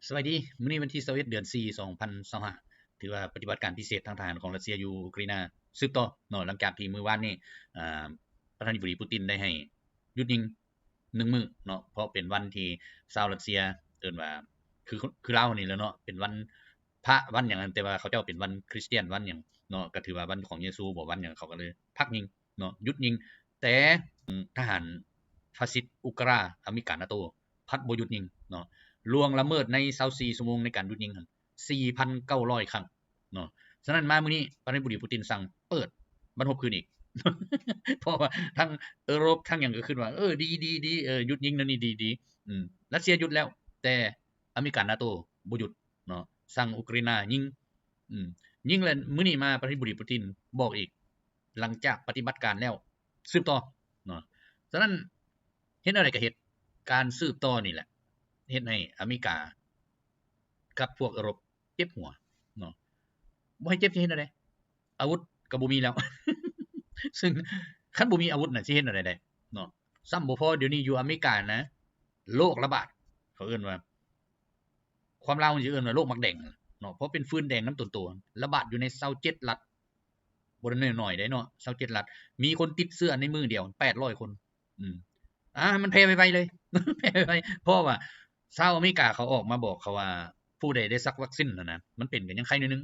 สวัสดีมื้อนี้วันที่21เดือน4 2025ถือว่าปฏิบัติการพิเศษทางทหารของรัสเซียยูเครนสืบต่อเนาะหลังจากที่มื้อวานนี้อ่าประธานาธิบดีปูตินได้ให้หยุดยิง1มื้อเนาะเพราะเป็นวันที่ชาวรัสเซียเอิ้นว่าคือลาวนี่แหละเนาะเป็นวันพระวันหยังนั้นแต่ว่าเขาเจ้าเป็นวันคริสเตียนวันหยังเนาะก็ถือว่าวันของเยซูบ่วันหยังเขาก็เลยพักยิงเนาะหยุดยิงแต่ทหารฟาสซิสต์อุกราอเมริกา NATO พัดบ่หยุดยิงเนาะ ล่วงละเมิดใน24ชั่วโมงในการหยุดยิง 4,900 ครั้งเนาะฉะนั้นมามื้อนี้ประธานาธิบดีปูตินสั่งเปิดบันทบคืนอีก เพราะว่าทั้งยุโรปทั้งหยังก็ขึ้นว่าดีหยุดยิงนั่นนี่ดีรัสเซียหยุดแล้ว แต่อเมริกา NATO บ่หยุดเนาะสั่งอุกราอินยิงยิงแล้วมื้อนี้มาประธานาธิบดีปูตินบอกอีก หลังจากปฏิบัติการแล้วสืบต่อเนาะฉะนั้นเฮ็ดอะไรก็เฮ็ดการสืบต่อนี่แหละเฮ็ดให้อเมริกากับพวกยุโรปเจ็บหัวเนาะบ่ให้เจ็บสิเฮ็ดจั่งใดอาวุธก็บ่มีแล้ว ซึ่งคันบ่มีอาวุธน่ะสิเฮ็ดจั่งใดได้เนาะซ้ำบ่พอเดี๋ยวนี้อยู่อเมริกานะโรคระบาดเขาเอิ้นว่าความลาวมันสิเอิ้นว่าโรคมักแดงเนาะเพราะเป็นฟืนแดงนำต้นโตระบาดอยู่ใน27รัฐบ่ได้น้อยๆได้เนาะ27รัฐมีคนติดเชื้อในมื้อเดียว800คนอืมมันแพร่ไวๆเลย แพร่ไวๆเพราะว่าชาวอเมริกาเขาออกมาบอกเขาว่าผู้ใดได้ซักวัคซีนนะมันเป็นก็ยังไข้นิดนึง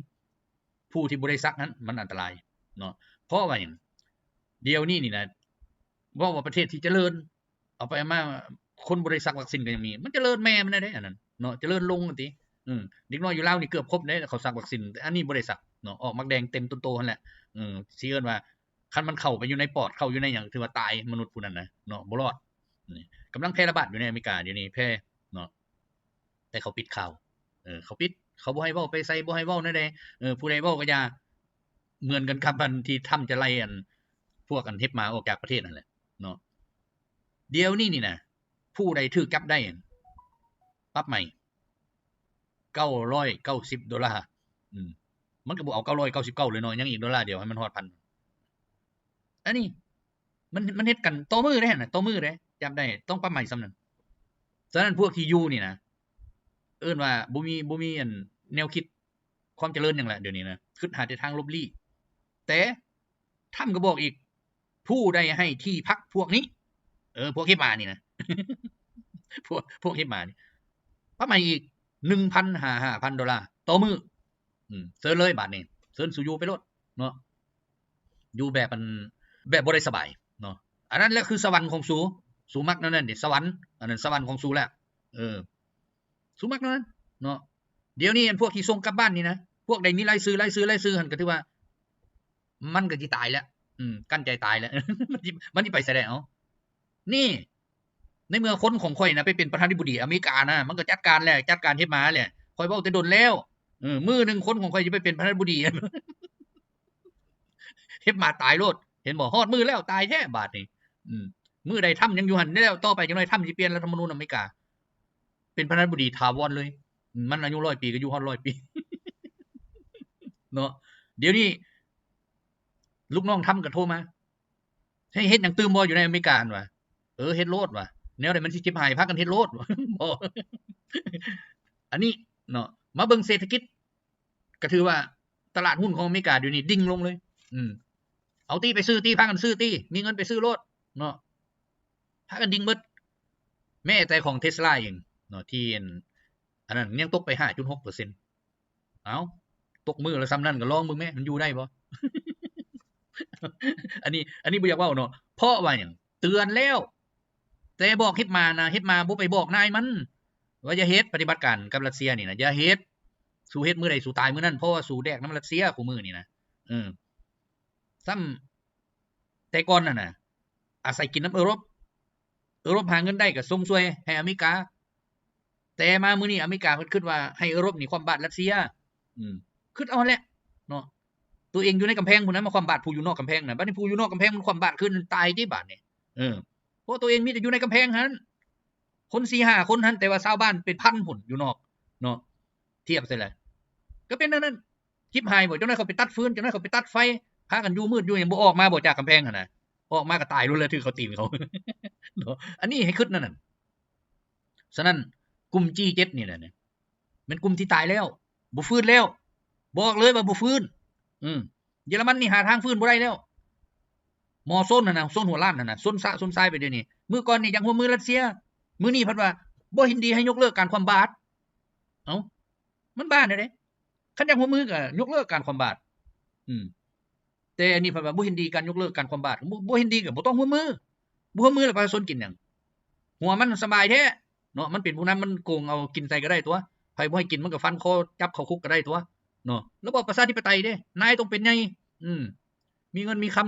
ผู้ที่บ่ได้ซักนั้นมันอันตรายเนาะเพราะว่าหยังเดี๋ยวนี้นี่นะว่าประเทศที่เจริญเอาไปมาคนบ่ได้ซักวัคซีนก็ยังมีมันเจริญแม่มันได้อันนั้นเนาะเจริญลงติเด็กน้อยอยู่ลาวนี่เกือบครบเด้เขาซักวัคซีนแต่อันนี้บ่ได้ซักเนาะออกมักแดงเต็มต้นโตนั่นแหละสิเอิ้นว่าคันมันเข้าไปอยู่ในปอดเข้าอยู่ในหยังถือว่าตายมนุษย์ผู้นั้นนะเนาะบ่รอดกำลังแพร่ระบาดอยู่ในอเมริกาเดี๋ยวนี้แพร่เนาะแต่เขาปิดข่าวเขาปิดเขาบ่ให้เว้าไปใส่บ่ให้เว้าแนวใดผู้ใดเว้าก็อย่าเหมือนกันกับอันที่ทำจะไล่อันพวกอันเฮ็ดหมาออกจากประเทศนั่นแหละเนาะเดี๋ยวนี้นี่นะผู้ใดถูกจับได้ปรับใหม่$990มันก็บ่เอา999เลยเนาะยังอีกดอลลาร์เดียวให้มันฮอด 1,000 อันนี้มันเฮ็ดกันต่อมือเด้น่ะต่อมือเด้จับได้ต้องปรับใหม่ส่ำนั้นฉะนั้นพวกที่อยู่นี่นะเอิ้นว่าบ่มีอันแนวคิดความเจริญหยังแหละเดี๋ยวนี้นะคิดหาแต่ทางลบลี้แต่ทำก็บอกอีกผู้ใดให้ที่พักพวกนี้พวกเฮ็ดมานี่นะ พวกเฮ็ดมานี่ปรับใหม่อีก $1,500 ต่อมื้อเซิญเลยบาดนี้เซิญสู่อยู่ไปโลดเนาะอยู่แบบมันแบบบ่ได้สบายเนาะอันนั้นแหละคือสวรรค์ของสูมักนั่นน่ะสวรรค์อันนั้นสวรรค์ของสูแล้วสูมักนั้นเนาะเดี๋ยวนี้อันพวกที่ส่งกลับบ้านนี่นะพวกใดมีรายชื่อหั่นก็ถือว่ามันก็สิตายแล้วกั้นใจตายแล้ว มันสิไปไสได้เอ้านี่ในเมื่อคนของข่อยน่ะไปเป็นประธานาธิบดีอเมริกานะมันก็จัดการแล้วจัดการเฮ็ดมาแล้วข่อยเว้าแต่ดนแล้วมื้อนึงคนของข่อยสิไปเป็นประธานาธิบดี เฮ็ดมาตายโลดเห็นบ่ฮอดมื้อแล้วตายแท้บาดนี้มื้อใดทำยังอยู่หั่นแล้วต่อไปจังได๋ทำสิเปลี่ยนรัฐธรรมนูญอเมริกาเป็นประธานาธิบดีถาวรเลยมันอายุ100ปีก็อยู่ฮอด100ปี เนาะเดี๋ยวนี้ลูกน้องทำก็โทรมาให้เฮ็ดหยังตื่มบ่อยู่ในอเมริกาว่ะเฮ็ดโลดว่ะแนวใดมันสิเจ็บหายพากันเฮ็ดโลดบ่ อันนี้เนาะมาเบิ่งเศรษฐกิจก็ถือว่าตลาดหุ้นของอเมริกาเดี๋ยวนี้ดิ่งลงเลยเอาตี้ไปซื้อตี้พากันซื้อตี้มีเงินไปซื้อโลดเนาะพากันดิ่งเบิดแม้แต่ของ Tesla เองเนาะที่อันนั้นยังตกไป 5.6% เอ้าตกมื้อละซ้ำนั้นก็ลองเบิ่งแม่มันอยู่ได้บ่ อันนี้บ่อยากเว้าเนาะเพราะว่าหยังเตือนแล้วแต่บอกเฮ็ดมานะเฮ็ดมาบ่ไปบอกนายมันว่าอย่าเฮ็ดปฏิบัติการกับรัสเซียนี่นะอย่าเฮ็ดสู้เฮ็ดมื้อใดสู้ตายมื้อนั้นเพราะว่าสู้แดกนำรัสเซียคู่มื้อนี่นะซ้ำแต่ก่อนน่ะอาศัยกินน้ำยุโรปหาเงินได้ก็ส่งช่วยให้อเมริกาแต่มามื้อนี้อเมริกาเพิ่นคิดว่าให้ยุโรปนี่คว่ำบาตรรัสเซียคิดเอาแหละเนาะตัวเองอยู่ในกำแพงพุ่นนั้นมาคว่ำบาตรผู้อยู่นอกกำแพงน่ะบัดนี้ผู้อยู่นอกกำแพงมันคว่ำบาตรขึ้นตายติบาดนี้เพราะตัวเองมีแต่อยู่ในกำแพงหั่นคน 4-5 คนหั่นแต่ว่าชาวบ้านเป็นพันพุ่นอยู่นอกเนาะเทียบซิเลยก็เป็นนั้นชิบหายบ่จังได๋เขาไปตัดฟืนจังได๋เขาไปตัดไฟพากันอยู่มืดอยู่หยังบ่ออกมาบ่จากกำแพงหั่นน่ะออกมาก็ตายโลดแล้วถือเขาตีนเขา เนาะอันนี้ให้คิดนั่นน่ะฉะนั้นกลุ่ม G7 นี่แหละ เป็นกลุ่มที่ตายแล้วบ่ฟื้นแล้วบอกเลยว่าบ่ฟื้นเยอรมันนี่หาทางฟื้นบ่ได้แล้วหมอส้นน่ะนะส้นหัวล้านนั่นน่ะส้นซะส้นซ้ายไปเดี๋ยวนี้มื้อก่อนนี่ยังร่วมมือรัสเซียมื้อนี้เพิ่นว่าบ่เห็นดีให้ยกเลิกการคว่ำบาตรเอ้ามันบ้าเด้คันอยากร่วมมือก็ยกเลิกการคว่ำบาตรแต่อันนี้เพิ่นว่าบ่เห็นดีการยกเลิกการคว่ำบาตรบ่เห็นดีก็บ่ต้องร่วมมือบ่ร่วมมือแล้วประชาชนกินหยังหัวมันสบายแท้เนาะมันเป็นผู้นั้นมันโกงเอากินใส่ก็ได้ตัวไผบ่ให้กินมันก็ฟันคอจับเข้าคุกก็ได้ตัวเนาะระบอบประชาธิปไตยเด้นายต้องเป็นใหญ่มีเงินมีค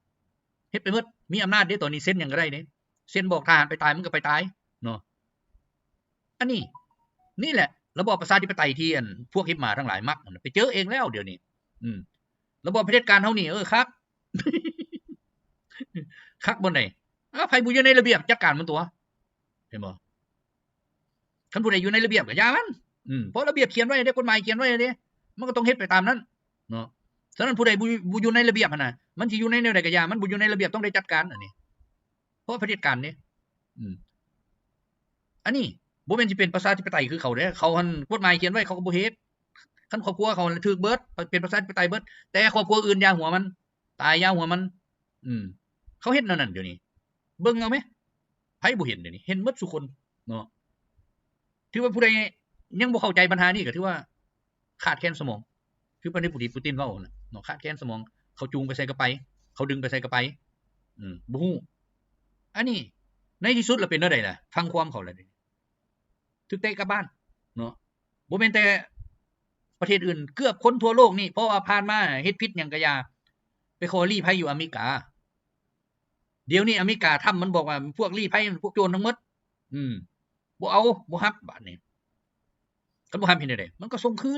ำเฮ็ดไปหมดมีอำนาจเด้ตอนนี้เซ็นหยังก็ได้เด้เซ็นบอกทหารไปตายมันก็ไปตายเนาะอันนี้นี่แหละระบอบประชาธิปไตยที่พวกฮิปมาทั้งหลายมักไปเจอเองแล้วเดี๋ยวนี้ระบอบเผด็จการเฮานี่คักคักบ่ได้ไผบ่อยู่ในระเบียบจัดการมันตัวเห็นบ่คันผู้ใดอยู่ในระเบียบก็อย่ามันเพราะระเบียบเขียนไว้เด้กฎหมายเขียนไว้เด้มันก็ต้องเฮ็ดไปตามนั้นเนาะฉะนั้นผู้ใดบ่อยู่ในระเบียบหั่นน่ะมันสิอยู่ในแนวใดก็อย่ามันบ่อยู่ในระเบียบต้องได้จัดการอันนี้เพราะเผด็จการนี่อันนี้บ่แม่นสิเป็นประชาธิปไตยคือเขาเด้เขาหั่นกฎหมายเขียนไว้เขาก็บ่เฮ็ดคันครอบครัวเขาถูกเบิดเป็นประชาธิปไตยเบิดแต่ครอบครัวอื่นอย่าหัวมันตายอย่าหัวมันเขาเฮ็ดนั่นเดี๋ยวนี้เบิ่งเอามั้ยไผบ่เห็นเดี๋ยวนี้เห็นหมดทุกคนเนาะถือว่าผู้ใดยังบ่เข้าใจปัญหานี้ก็ถือว่าขาดแคลนสมองคือประเทศปูตินเว้าน่ะเนาะขาดแคลนสมองเขาจูงไปใส่กระไปเขาดึงไปใส่กระไปบ่ฮู้อันนี้ในที่สุดแล้วเป็นจังได๋ล่ะฟังความเขาแล้วนี่ถึกเตะกลับบ้านเนาะบ่แม่นแต่ประเทศอื่นเกือบคนทั่วโลกนี่เพราะว่าผ่านมาเฮ็ดผิดหยังก็อย่าไปขอลี้ภัยอยู่อเมริกาเดี๋ยวนี้อเมริกาทำมันบอกว่าพวกลี้ภัยพวกโจรทั้งหมดบ่เอาบ่รับบัดนี้คันบ่รับเฮ็ดจังได๋มันก็ส่งคื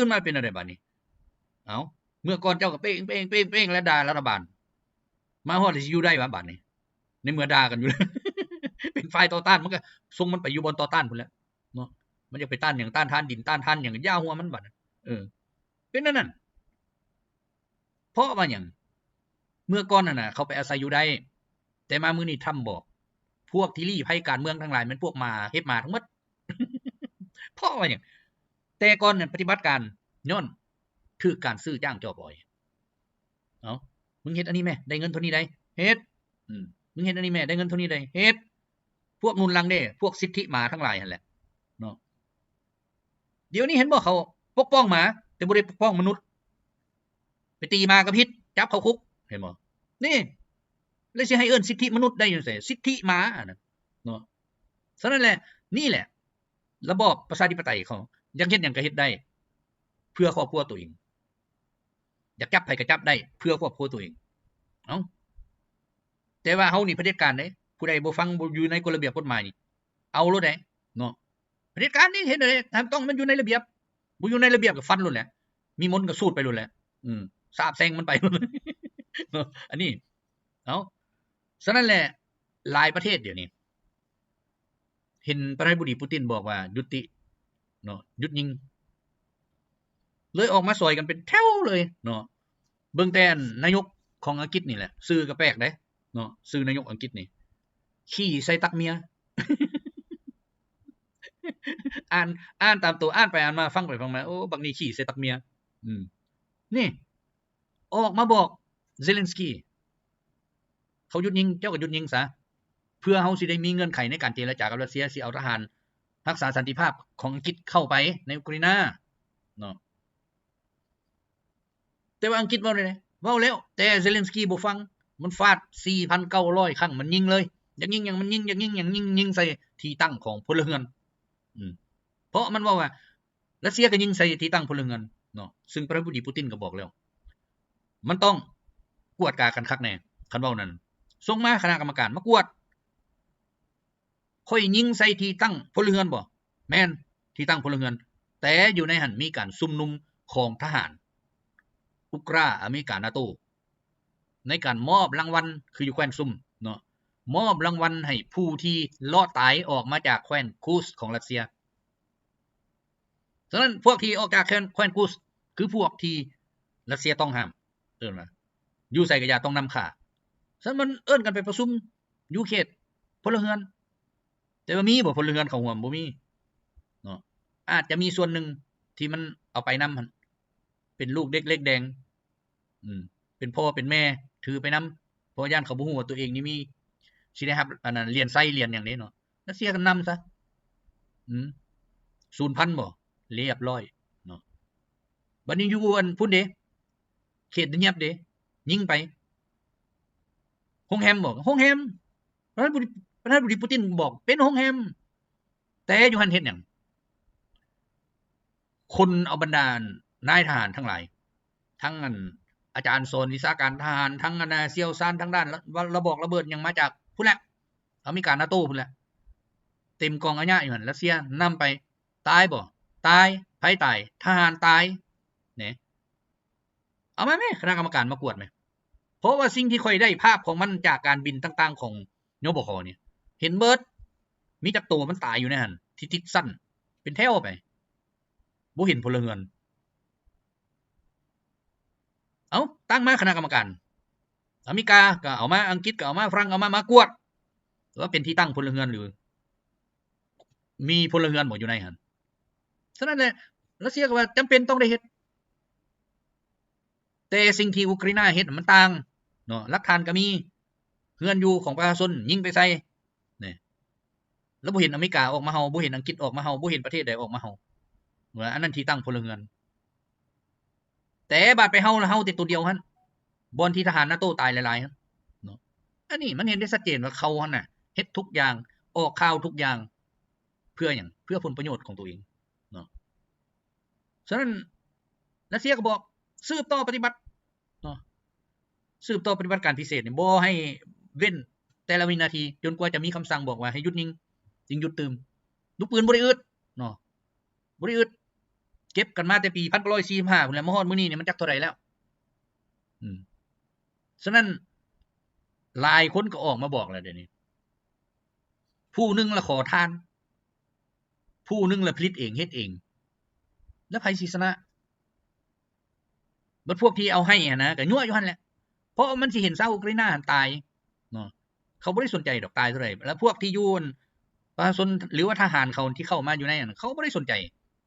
นมาเป็นจังได๋บัดนี้เอ้าเมื่อก่อนเจ้าก็เป้งแล้วด่ารัฐบาลมาฮอดสิอยู่ได้บ่บัดนี้ในเมื่อด่ากันอยู่ เป็นฝ่ายต่อต้านมันก็ส่งมันไปอยู่บนต่อต้านพุ่นแหละเนาะมันจะไปต้านหยังต้านทานดินต้านทานหยังย่าหัวมันบัดเป็นนั่นเพราะว่าหยังเมื่อก่อนน่ะเขาไปอาศัยอยู่ได้แต่มามื้อนี้ทำบอกพวกที่ลี้ภัยการเมืองทั้งหลายมันพวกมาเฮ็ดมาทั้งหมด เพราะว่าหยังแต่ก่อนปฏิบัติการย้อนถูกการซื้อจ้างจอบอยเอ้ามึงเฮ็ดอันนี้แม่ได้เงินเท่านี้ได้เฮ็ดมึงเฮ็ดอันนี้แม่ได้เงินเท่านี้ได้เฮ็ดพวกนุนหลังเด้พวกสิทธิหมาทั้งหลายหั่นแหละเนาะเดี๋ยวนี้เห็นบ่เขาปกป้องหมาแต่บ่ได้ปกป้องมนุษย์ไปตีหมาก็ผิดจับเข้าคุกเห็นบ่นี่แล้วสิให้เอิ้นสิทธิมนุษย์ได้จังไส๋สิทธิหมาน่ะเนาะฉะนั้นแหละนี่แหละระบอบประชาธิปไตยเขาอยากเฮ็ดหยังก็เฮ็ดได้เพื่อครอบครัวตัวเองอยากจับไผก็จับได้เพื่อครอบครัวตัวเองเอ้าแต่ว่าเฮานี่เผด็จการเด้ผู้ใดบ่ฟังบ่อยู่ในกฎระเบียบกฎหมายนี่เอาโลดได้เนาะเผด็จการนี่เห็นได้ต้องมันอยู่ในระเบียบบ่อยู่ในระเบียบก็ฟันโลดแหละมีมนต์ก็สูดไปโลดแหละสาบแช่งมันไปโลดเนาะอันนี้เอ้าฉะนั้นแหละหลายประเทศเดี๋ยวนี้เห็นประธานาธิบดีปูตินบอกว่ายุติเนาะหยุดยิงเลยออกมาซอยกันเป็นแถวเลยเนาะเบิ่งแต่นายกของอังกฤษนี่แหละชื่อก็แปลกเด้เนาะชื่อนายกอังกฤษนี่ขี้ใส่ตักเมีย อ่านตามตัวอ่านไปอ่านมาฟังไปฟังมาโอ้บักนี้ขี้ใส่ตักเมียนี่ออกมาบอกเซเลนสกี้เขาหยุดยิงเจ้าก็หยุดยิงซะเพื่อเฮาสิได้มีเงื่อนไขในการเจรจากับรัสเซียสิเอาทหารรักษาสันติภาพของอังกฤษเข้าไปในยูเครนเนาะแต่ว่าอังกฤษเว้าได้เว้าแล้วแต่เซเลนสกี้บ่ฟังมันฟาด 4,900 ครั้งมันยิงเลยอยากยิงหยังมันยิงอยากยิงหยังยิงใส่ที่ตั้งของพลเรือนเพราะมันว่ารัสเซียก็ยิงใส่ที่ตั้งพลเรือนเนาะซึ่งประธานาธิบดีปูตินก็บอกแล้วมันต้องกวดกากันคักแน่คันเว้านั้นส่งมาคณะกรรมการมากวดค่อยยิงใส่ที่ตั้งพลเรือนบ่แม่นที่ตั้งพลเรือนแต่อยู่ในหั่นมีการชุมนุมของทหารอุกราอเมริกา NATO ในการมอบรางวัลคืออยู่แคว้นซุ่มเนาะมอบรางวัลให้ผู้ที่รอดตายออกมาจากแคว้นคูสของรัสเซียฉะนั้นพวกที่ออกจากแคว้นคูสคือพวกที่รัสเซียต้องห้ามว่าอยู่ใส่ก็อย่าต้องนำฆ่าฉะนั้นมันเอิ้นกันไปประชุมอยู่เขตพลเรือนแต่ว่ามีบ่พลเรือนเข้าร่วมบ่มีเนาะ อาจจะมีส่วนหนึ่งที่มันเอาไปนำเป็นลูกเด็กเล็กแดงเป็นพ่อเป็นแม่ถือไปนำเพราะย่านเขาบ่ฮู้ว่าตัวเองนี่มีสิได้รับอันนั้นเรียนไสเรียนหยังนี้เนาะแล้วเสียกันนำซะ0,000บ่เรียบร้อยเนาะบัดนี้อยู่อันพุ่นเด้เขตเงียบเด้ยิงไปโรงแรมบ่โรงแรมประธานาธิบดีปูตินบอกเป็นโรงแรมแต่อยู่หั่นเฮ็ดหยังคนเอาบรรดานายทหารทั้งหลายทั้งอาจารย์สอนวิชาการทหารทั้งเชี่ยวชาญทางด้านระบอกระเบิดหยังมาจากพุ่นแหละอเมริกา NATO พุ่นแหละเต็มกองอาญะอยู่หั่นรัสเซียนำไปตายบ่ตายไผตายทหารตายเนี่ยเอามาแม่คณะกรรมการมากวดมั้ยเพราะว่าสิ่งที่ค่อยได้ภาพของมันจากการบินต่างๆของนบคเนี่ยเห็นเบิดมีจักตัวมันตายอยู่ในหั่นที่ติดสั้นเป็นแถวไปบ่เห็นพลเรือนเอาตั้งมาคณะกรรมการอเมริกาก็เอามาอังกฤษก็เอามาฝรั่งเอามากวดว่าเป็นที่ตั้งพลเรือนหรือมีพลเรือนบ่อยู่ในหั่นฉะนั้นแหละรัสเซียก็ว่าจำเป็นต้องได้เฮ็ดแต่สิ่งที่อุกราเฮ็ดมันต่างเนาะหลักฐานก็มีเฮือนอยู่ของประชาชนยิงไปใส่นี่แล้วบ่เห็นอเมริกาออกมาเฮาบ่เห็นอังกฤษออกมาเฮาบ่เห็นประเทศใดออกมาเฮาว่าอันนั้นที่ตั้งพลเรือนแต่บาดไปเฮาแล้วเฮาแต่ตัวเดียวหั่นบ่อนที่ทหาร NATO ตายหลายๆหั่นเนาะอันนี้มันเห็นได้ชัดเจนว่าเขาหั่นน่ะเฮ็ดทุกอย่างออกข่าวทุกอย่างเพื่อหยังเพื่อผลประโยชน์ของตัวเองเนาะฉะนั้นรัสเซียก็บอกสืบต่อปฏิบัติเนาะสืบต่อปฏิบัติการพิเศษนี่บ่ให้เว้นแต่ละวินาทีจนกว่าจะมีคำสั่งบอกว่าให้หยุดยิงยิงหยุดตื่มลูกปืนบ่ได้อึดเนาะบ่ได้อึดเก็บกันมาแต่ปี1945พุ่นแหละมาฮอดมื้อนี้นี่มันจักเท่าใดแล้วฉะนั้นหลายคนก็ออกมาบอกแล้วเดี๋ยวนี้ผู้นึงละขอทานผู้นึงละผลิตเองเฮ็ดเองแล้วไผสิชนะบัดพวกที่เอาให้นะก็ยั่วอยู่หั่นแหละเพราะมันสิเห็นชาวอุกราอินตายเนาะเขาบ่ได้สนใจดอกตายเท่าใดแล้วพวกที่อยู่ประชาชนหรือว่าทหารเขาที่เข้ามาอยู่ในนั้นเขาบ่ได้สนใจ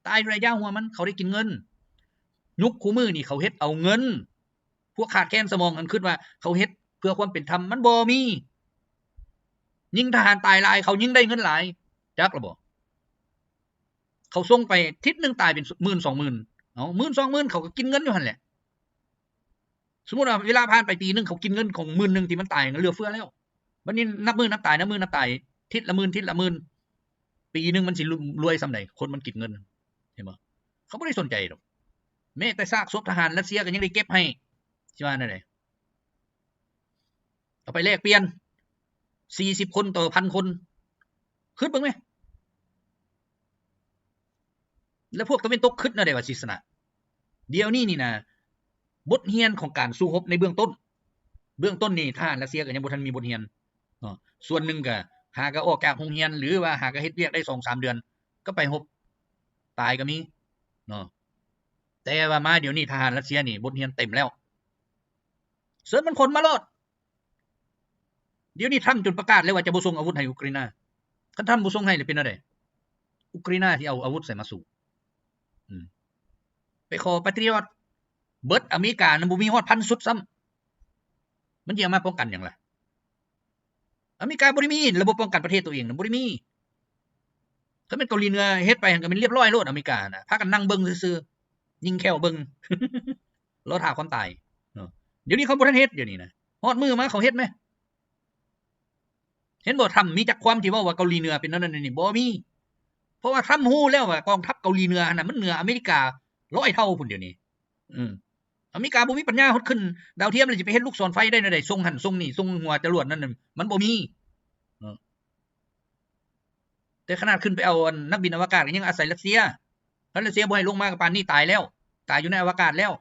ตายด้วยย่าหัวมันเขาได้กินเงินยุคคู่มือนี่เขาเฮ็ดเอาเงินพวกขาดแคลนสมองกันคิดว่าเขาเฮ็ดเพื่อความเป็นธรรมมันบ่มียิงทหารตายหลายเขายิงได้เงินหลายจักล่ะบ่เขาส่งไปทิศนึงตายเป็น 10,000 20,000 เอา 10,000 20,000 เขาก็กินเงินอยู่หั่นแหละสมมุติว่าเวลาผ่านไปปีนึงเขากินเงินของ 10,000 ที่มันตายเหลือเฟือแล้วบัดนี้นับมื้อนับตายทิศละหมื่นทิศละหมื่นปีนึงมันสิรวยส่ำใดคนมันกินเงินเห็นบ่เขาบ่ได้สนใจดอกแม้แต่ซากศพทหารรัสเซียก็ยังได้เก็บให้สิว่าแนวใดเอาไปแลกเปลี่ยน40คนต่อ 1,000 คนคิดเบิ่งแหมแล้วพวกตะวันตกคิดแนวใดว่าสิชนะเดี๋ยวนี้นี่นะบทเรียนของการสู้รบในเบื้องต้นนี่ทหารรัสเซียก็ยังบ่ทันมีบทเรียนเนาะส่วนนึงก็หาก็ออกจากโรงเรียนหรือว่าหาก็เฮ็ดเวียกได้ 2-3 เดือนก็ไปรบตายก็มีเนาะแต่ว่ามาเดี๋ยวนี้ทหารรัสเซียนี่บทเรียนเต็มแล้วเสิร์ชมันคนมาโลดเดี๋ยวนี้ทำจนประกาศเลยว่าจะบ่ส่งอาวุธให้อุกราอินคันทำบ่ส่งให้แล้วเป็นจังได๋อุกราอินสิเอาอาวุธใส่มาสู้ไปขอปาตริอตเบิดอเมริกานั้นบ่มีฮอด1,000ชุดซ้ำมันสิเอามาป้องกันหยังล่ะอเมริกาบ่ได้มีระบบป้องกันประเทศตัวเองบ่ได้มีถ้าเป็นเกาหลีเหนือเฮ็ดไปก็เป็นเรียบร้อยโลดอเมริกาน่ะพากันนั่งเบิ่งซื่อๆยิงแค่วเบิ่ง รอท่าความตายเนาะเดี๋ยวนี้เขาบ่ทันเฮ็ดเดี๋ยวนี้นะฮอดมือมาเขาเฮ็ดมั้ยเห็นบ่ทำมีจักความที่ว่าเกาหลีเหนือเป็นนั่นนี่บ่มีเพราะว่าทำฮู้แล้วว่ากองทัพเกาหลีเหนือน่ะมันเหนืออเมริกา100เท่าพุ่นเดี๋ยวนี้อเมริกาบ่มีปัญญาฮอดขึ้นดาวเทียมแล้วสิไปเฮ็ดลูกศรไฟได้แนวใดส่งหั่นส่งนี่ส่งหัวจรวดนั่นมันบ่มีแต่ขนาดขึ้นไปเอานักบินอวกาศก็ยังอาศัยรัสเซียรัสเซียบ่ให้ลงมาก็ปานนี้ตายแล้วตายอยู่ในอวกาศแล้ว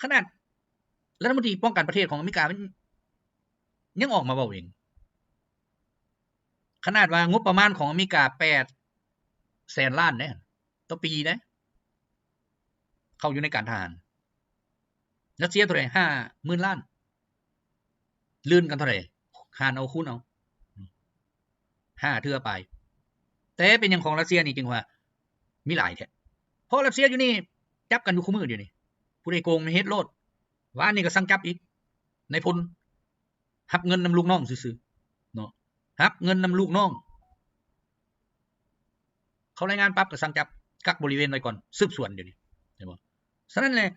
ขนาดรัฐมนตรีป้องกันประเทศของอเมริกามันยังออกมาเว้าเองขนาดว่างบประมาณของอเมริกา800,000 ล้านเด้ต่อปีเด้เข้าอยู่ในการทหารรัสเซียเท่าไหร่ 50,000 ล้านลื่นกันเท่าไหร่หารเอาคูณเอา5เทื่อไป แต่เป็นอย่างของรัสเซียนี่จึงว่ามีหลายแท้เพราะรัสเซียอยู่นี่จับกันอยู่คู่มือเดี๋ยวนี้ผู้ใดโกงในเฮ็ดโลดว่านี่ก็สั่งจับอีกในพลหับเงินนำลูกน้องซื่อๆเนาะหับเงินนำลูกน้องเขารายงานปั๊บก็สั่งจับกักบริเวณไว้ก่อนสืบสวนเดี๋ยวนี้เห็นบ่ฉะนั้นแหละ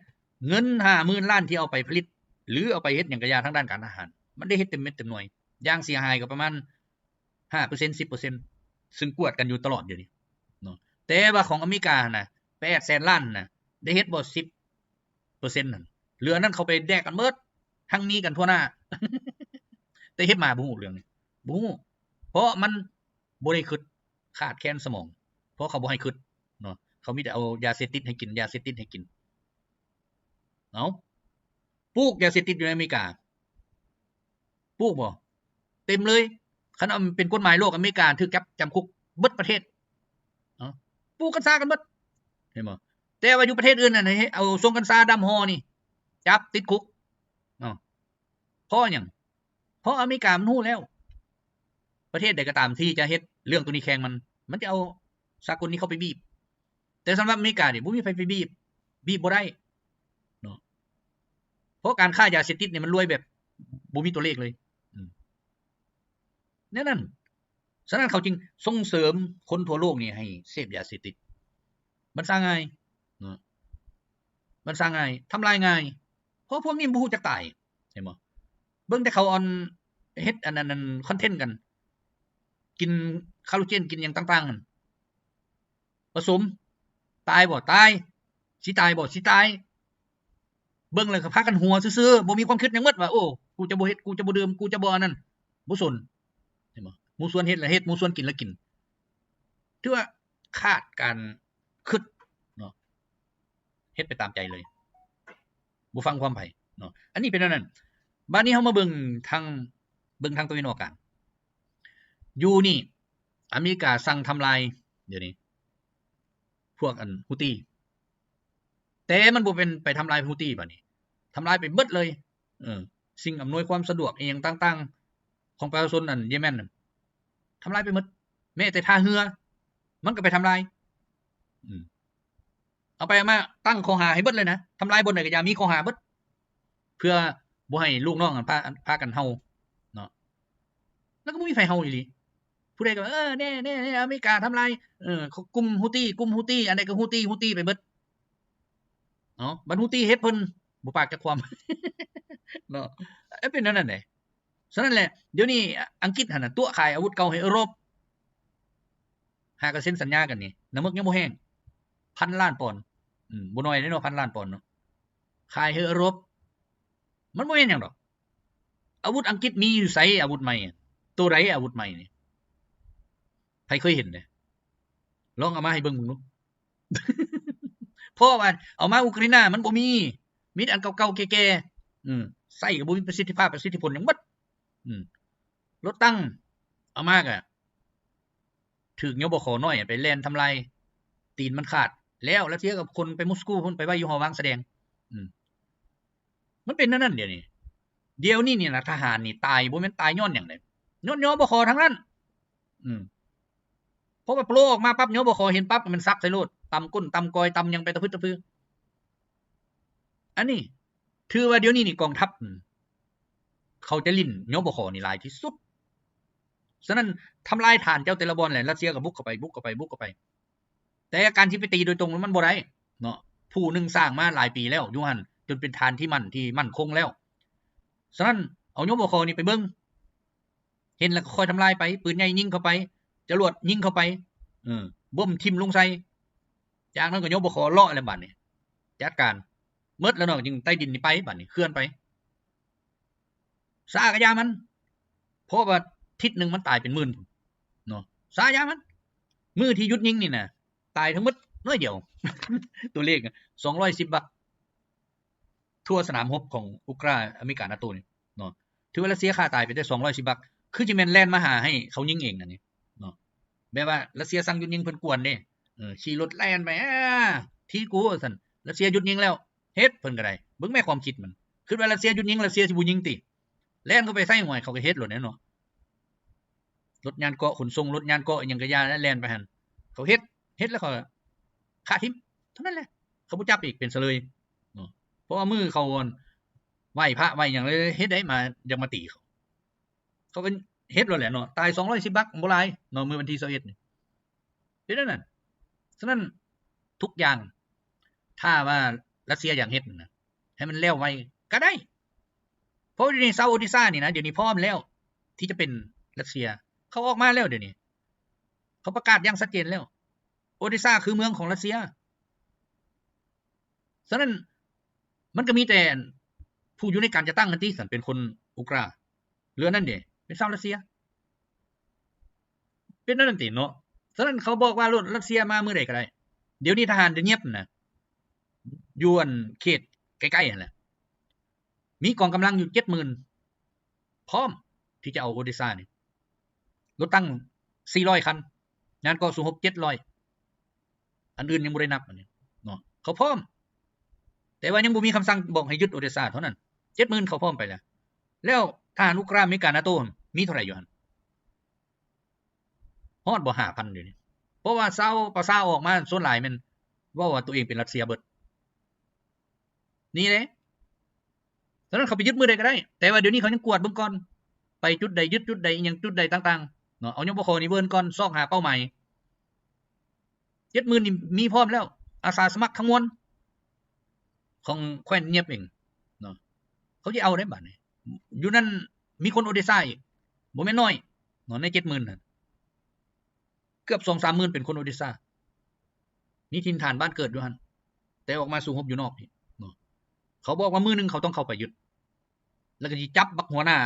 เงิน 50,000 ล้านที่เอาไปผลิตหรือเอาไปเฮ็ดหยังกะยาทางด้านการอาหารมันได้เฮ็ดเต็มเม็ดเต็มหน่วยอย่างเสียหายก็ประมาณ 5% 10% ซึ่งกวดกันอยู่ตลอดเดี๋ยวนี้เนาะแต่ว่าของอเมริกาน่ะ800,000 ล้านน่ะได้เฮ็ดบ่ 10% นั่นเหลือนั้นเขาไปแดกกันเบิดทั้งมีกันทั่วหน้า แต่เฮ็ดมาบ่ฮู้เรื่องนี้บ่ฮู้เพราะมันบ่ได้คิดขาดแคลนสมองเพราะเขาบ่ให้คิดเนาะเขามีแต่เอายาเสพติดให้กินยาเสพติดให้กินเอ้าปลูกยาเสพติดอยู่ในอเมริกาปลูกบ่เต็มเลยคันเอาเป็นกฎหมายโลกอเมริกาถูกจับจำคุกเบิดประเทศเอ้าปลูกกัญชากันเบิดเห็นบ่แต่ว่าอยู่ประเทศอื่นน่ะเอาส่งกัญชาดำห่อนี่จับติดคุกอ้าวเพราะหยังเพราะอเมริกามันฮู้แล้วประเทศใดก็ตามที่จะเฮ็ดเรื่องตัวนี้แข่งมันจะเอาสากลนี้เข้าไปบีบแต่สำหรับอเมริกานี่บ่มีไผไปบีบบ่ได้เนาะเพราะการค้ายาเสพติดเนี่ยมันรวยแบบบ่มีตัวเลขเลยแน่นั้นฉะนั้นเขาจึงส่งเสริมคนทั่วโลกนี่ให้เสพยาเสพติดมันสร้างง่ายเนาะมันสร้างง่ายทำลายง่ายเพราะพวกนี้บ่ฮู้จักตายเห็นบ่เบิ่งแต่เขาออนเฮ็ดอันนั้นคอนเทนต์กันกินคอลลาเจนกินหยังต่างๆนั่นผสมตายบ่ตายสิตายบ่สิตายเบิ่งแล้วก็พากันหัวซื่อๆบ่มีความคิดหยังหมดว่าโอ้กูจะบ่เฮ็ดกูจะบ่ดื่มกูจะบ่อันนั้นบ่สนเห็นบ่หมู่ส่วนเฮ็ดแล้วเฮ็ดหมู่ส่วนกินแล้วกินถือว่าขาดการคิดเนาะเฮ็ดไปตามใจเลยบ่ฟังความไผเนาะอันนี้เป็นอันนั้นบัดนี้เฮามาเบิ่งทางตะวันออกกลางอยู่นี่อเมริกาสั่งทำลายเดี๋ยวนี้พวกอันฮูตี้แต่มันบ่เป็นไปทำลายฮูตี้บัดนี้ทำลายไปเบิดเลยสิ่งอำนวยความสะดวกอีหยังต่างๆของประชาชนอันเยเมนนั่นทำลายไปหมดแม้แต่ท่าเรือมันก็ไปทำลายเอาไปมาตั้งข้อหาให้เบิดเลยนะทำลายบนไหนก็อย่ามีข้อหาเบิดเพื่อบ่ให้ลูกน้องกันพากันเฮาเนาะแล้วก็บ่มีไผเฮาอีหลีผู้ใดก็แน่ๆอเมริกาทำลายกลุ่มฮูตี้อันใดก็ฮูตี้ไปเบิดเนาะบัดฮูตี้เฮ็ดเพิ่นบ่ปากจักความ เนาะเป็นนั่นแหละฉะนั้นแหละเดี๋ยวนี้อังกฤษหั่นน่ะตัวขายอาวุธเก่าให้ยุโรปหาก็เซ็นสัญญากันนี่น้ำมึกยังบ่แห้ง 1,000 ล้านปอนด์บ่น้อยเด้เนาะ 1,000 ล้านปอนด์เนาะขายให้ยุโรปมันบ่แม่นหยังดอกอาวุธอังกฤษมีอยู่ไสอาวุธใหม่ตัวใดอาวุธใหม่นี่ใครเคยเห็นเด้ลองเอามาให้เบิ่งดู เพราะว่าเอามาอุกราอินามันบ่มีแต่อันเก่าๆแก่ๆใช้ก็บ่มีประสิทธิภาพประสิทธิผลหยังเบิดรถตั้งเอามาก็ถูกยบขน้อยไปแล่นทำลายตีนมันขาดแล้วเทียกับคนไปมอสโกเพิ่นไปไว้อยู่หอวางแสดงมันเป็นนั่นเดี๋ยวนี้นี่นะทหารนี่ตายบ่แม่นตายย้อนหยังเลยย้อนยบขทั้งนั้นเพราะว่าโปรออกมาปั๊บยบขเห็นปั๊บมันซักใส่โลดตำก้นตำกอยตำยังไปตะพึดตะพืออันนี้ถือว่าเดี๋ยวนี้นี่กองทัพเขาจะลิ้นยบขนี่หลายที่สุดฉะนั้นทำลายฐานเจ้าแต่ละบอลแหละรัสเซียก็บุกเข้าไปแต่การที่ไปตีโดยตรงมันบ่ได้เนาะผู้นึงสร้างมาหลายปีแล้วอยู่หั่นจนเป็นฐานที่มั่นคงแล้วฉะนั้นเอายบขนี่ไปเบิ่งเห็นแล้วก็ค่อยทำลายไปปืนใหญ่ยิงเข้าไปจรวดยิงเข้าไปบ่มทิ่มลงใส่จากนั้นก็ยบขเลาะแล้วบัดนี้จัดการหมดแล้วเนาะจึงใต้ดินนี่ไปบัดนี้เคลื่อนไปซากะยามันเพราะว่าทิศนึงมันตายเป็นหมื่นเนาะซายามันมือที่หยุดยิงนี่น่ะตายทั้งหมดน้อยเดียว ตัวเลข210บักทั่วสนามรบของอุกราอเมริกานาโตนี่เนาะถือว่ารัสเซียฆ่าตายไปได้210บักคือสิแม่นแล่นมาหาให้เขายิงเองอันนี้เนาะแบบว่ารัสเซียสั่งหยุดยิงเพิ่นกวนเด้ขี่รถแล่นไปที่กูซั่นรัสเซียหยุดยิงแล้วเฮ็ดเพิ่นก็ได้เบิ่งแม่ความคิดมันคิดว่ารัสเซียหยุดยิงรัสเซียสิบ่ยิงติแล่นเข้าไปใส่ห้วยเขาก็เฮ็ดโลดแน่เนาะรถยานเกาะขนส่งรถยานเกาะหยังก็ย่าแล่นไปหั่น เขาเฮ็ดแล้วเขาฆ่าทิ่มเท่านั้นแหละเขาบ่จับอีกเป็นซะเลยเนาะเพราะว่ามือเขาไหว้พระไหว้หยังเลยเฮ็ดได้มายังมาตีเขาก็เฮ็ดแล้วแหละเนาะตาย210บักบ่หลายเนาะมื้อวันที่21นี่เป็นนั่นน่ะฉะนั้นทุกอย่างถ้าว่ารัสเซียอยากเฮ็ดนะให้มันแล้วไวก็ได้เพราะเดี๋ยวนี้ซาอุดิซ่านี่นะเดี๋ยวนี้พร้อมแล้วที่จะเป็นรัสเซียเขาออกมาแล้วเดี๋ยวนี้เขาประกาศอย่างชัดเจนแล้วโอดิซ่าคือเมืองของรัสเซียฉะนั้นมันก็มีแต่ผู้อยู่ในการจะตั้งกันที่สันเป็นคนอุกราเรือนั่นเด้เป็นชาวรัสเซียเป็นนั่นติเนาะฉะนั้นเขาบอกว่ารัสเซียมาเมื่อใดก็ได้เดี๋ยวนี้ทหารจะเงียบนะอยู่อันเขตใกล้ๆนั่นแหละมีกองกำลังอยู่ 70,000 พร้อมที่จะเอาโอดิซ่านี่รถตั้ง400 คันงานก่อสู้รบ700อันอื่นยังบ่ได้นับอันนี้เนาะเขาพร้อมแต่ว่ายังบ่มีคำสั่งบอกให้ยึดโอเดซ่าเท่านั้น 70,000 เขาพร้อมไปแล้วทหารอุกราอเมริกา NATO มีเท่าไหร่อยู่หั่นฮอดบ่ 5,000 เดี๋ยวนี้เพราะว่าซาวประซาออกมาส่วนหลายมันว่าตัวเองเป็นรัสเซียเบิดนี่เด้ฉะนั้นเขาไปยึดมือใดก็ได้แต่ว่าเดี๋ยวนี้เขายังกวดเบิ่งก่อนไปจุดใดยึดจุดใดอีหยังจุดใดต่างๆเนาะเอายังบ่ขอนี่เบิ่นก่อนซอกหาเป้าหมาย 70,000 นี่มีพร้อมแล้วอาสาสมัครทั้งมวลของแคว้นเงียบเองเนาะเขาสิเอาได้บัดนี้อยู่นั่นมีคนโอเดซ่าอีกบ่แม่นน้อยเนาะใน 70,000 น่ะเกือบ 2-3 หมื่นเป็นคนโอเดซ่านี่ถิ่นฐานบ้านเกิดอยู่หั่นแต่ออกมาสู้รบอยู่นอกนี่เนาะเขาบอกว่ามื้อนึงเขาต้องเข้าไปยึดแล้วก็สิจับบักหัวหน้า